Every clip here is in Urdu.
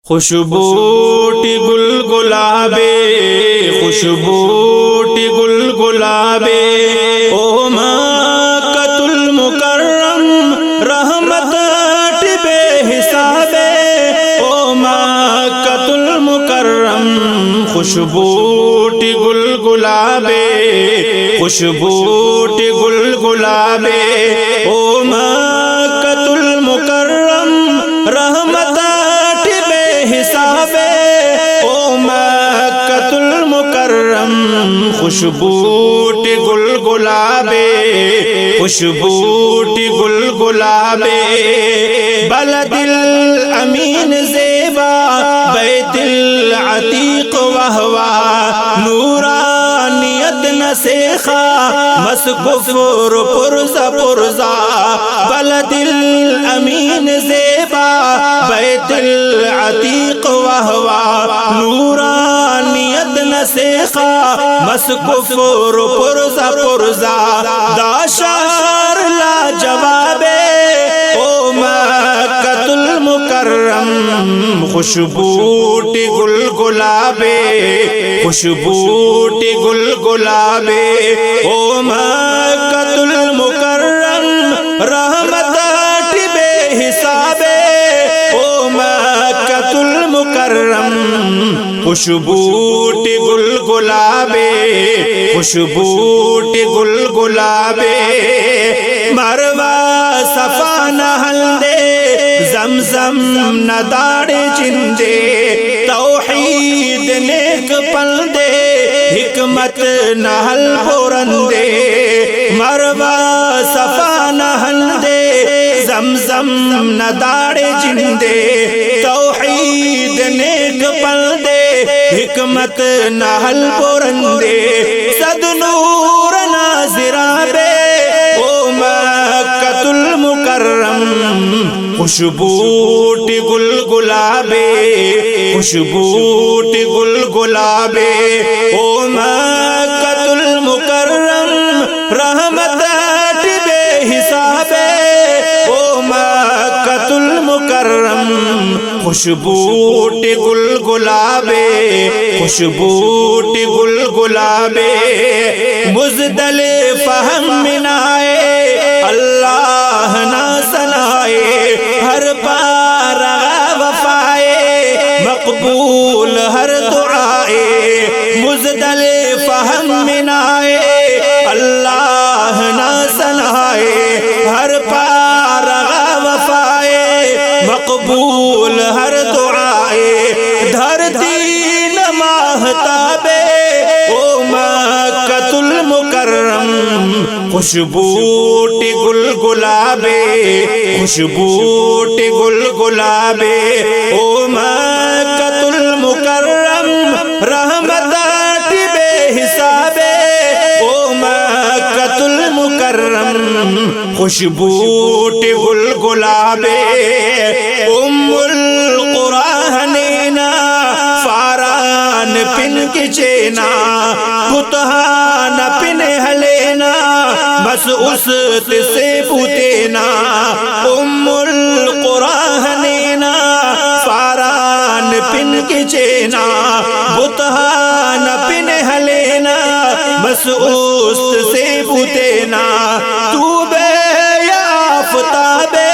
خوشبوٹی گل گلابے خوشبوٹی گل گلابے او مکۃ المکرم رحمت بے حسابے او مکۃ المکرم خوشبوٹی گل گلابے خوشبوٹی گل گلابے او مکۃ المکرم رحمت حسابے او مکۃ المکرم خوشبوٹی گل گلابے خوشبوٹی گل گلابے بلد الامین زیبا بیت العتیق وہوا نورانیت نسیخا مسکفر پرزا پرزا بلد الامین زیبا بیت العتیق وہوا نورانیت نسیخا مسکفر پرزا پرزا دا شہر لا جوابے او مکۃ المکرم خوشبوٹی گل گلابے خوشبوٹی گل گلابے او مکۃ المکرم رحمت بے حسابے او مکۃ المکرم خوشبوٹی گل گلابے خوشبوٹی گل گلابے مروہ صفا نہل دے زمزم نداڑ چندے توحید نیک پل دے حکمت نہل پورندے مروہ صفا نہل دے زمزم نداڑ چندے توحید نیک پل دے حکمت نہل پورندے صد نور ناظرابے او مکۃ المکرم خوشبوٹی گل گلابے خوشبوٹی گل گلابے او مکۃ المکرم رحمت بے حسابے او مکۃ المکرم خوشبوٹی گل گلابے خوشبوٹی گل گلابے مزدلفہ ہم منائے اللہ نہ سنائے ہر پار وفائے مقبول ہر دعائے مزدلفہ ہم منائے اللہ نہ سنائے ہر پار وفائے مقبول ہر دعائے دھرتی ماہتابے او مکۃ المکرم خوشبوٹی گل گلابے خوشبوٹی گل گلابے او مکۃ المکرم رحمت بے حسابے او مکۃ المکرم خوشبوٹی گل گلابے ام القرآن حنینا فاران پن کی چینا بتہان پن ہلینا بس اس سے پوتینا ام القرآن حنینا فاران پن کی چینا بتہان پن ہلینا بس اس سے پوتینا تو بے یا آفتابے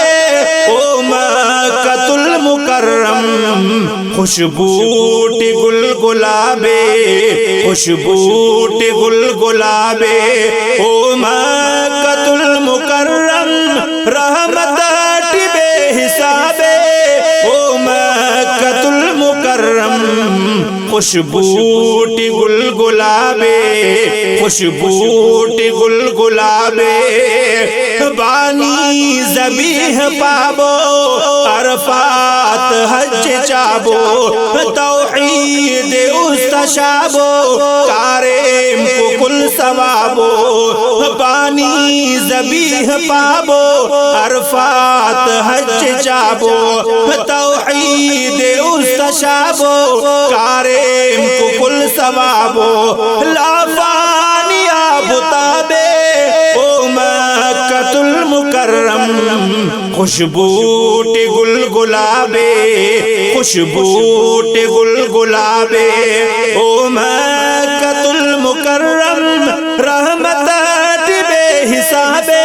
او مکۃ المکرم خوشبوٹی گل گلابے خوشبوٹی گل گلابے او مکۃ المکرم رحمت بے حسابے او مکۃ المکرم خوشبوٹی گل گلابے خوشبوٹی گل گلابے بانی ذبیح پابو عرفات حج چابو توحید استشابو کاریم کو کل ثوابو بانی ذبیح پابو عرفات حج چابو توحید استشابو کاریم کو کل ثوابو لافانی آبتابے او مکۃ المکرم المکرم خوشبوٹ گل گلابے خوشبوٹ گل گلابے او مکۃ المکرم رحمت بے حسابے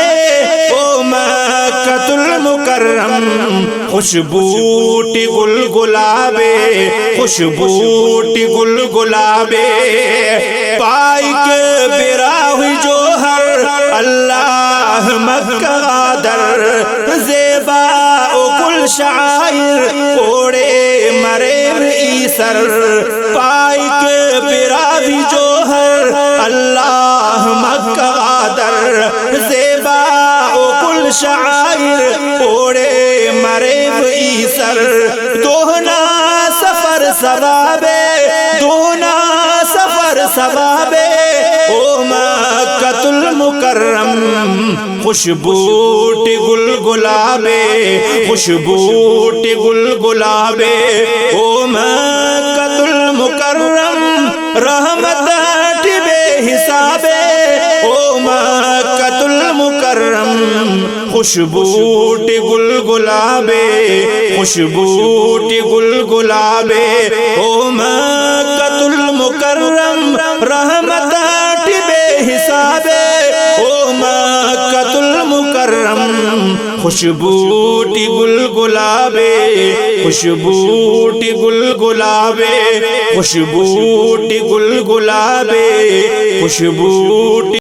او مکۃ المکرم خوشبوٹ گل گلابے خوشبوٹ گل گلابے پائی کے براہی جوہر اللہ مکہ در زیبا او گل شاعر اوڑے مرے ایسر پائی کے براہی جوہر اللہ مکہ در زیبا او گل شاعر اوڑے مرے ایسر دوہنا سفر ثوابے دوہنا سفر ثوابے او مکۃ المکرم خوشبوٹ گل گلابے خوشبوٹ گل گلابے او مکۃ المکرم رحمت بے حسابے او مکۃ المکرم خوشبوٹ گل گلابے خوشبوٹ گل گلابے او مکۃ المکرم رحمت بے حسابے او مکۃ المکرم خوشبوٹ گل گلابے خوشبوٹ گل گلابے خوشبوٹ گل گلابے خوشبوٹ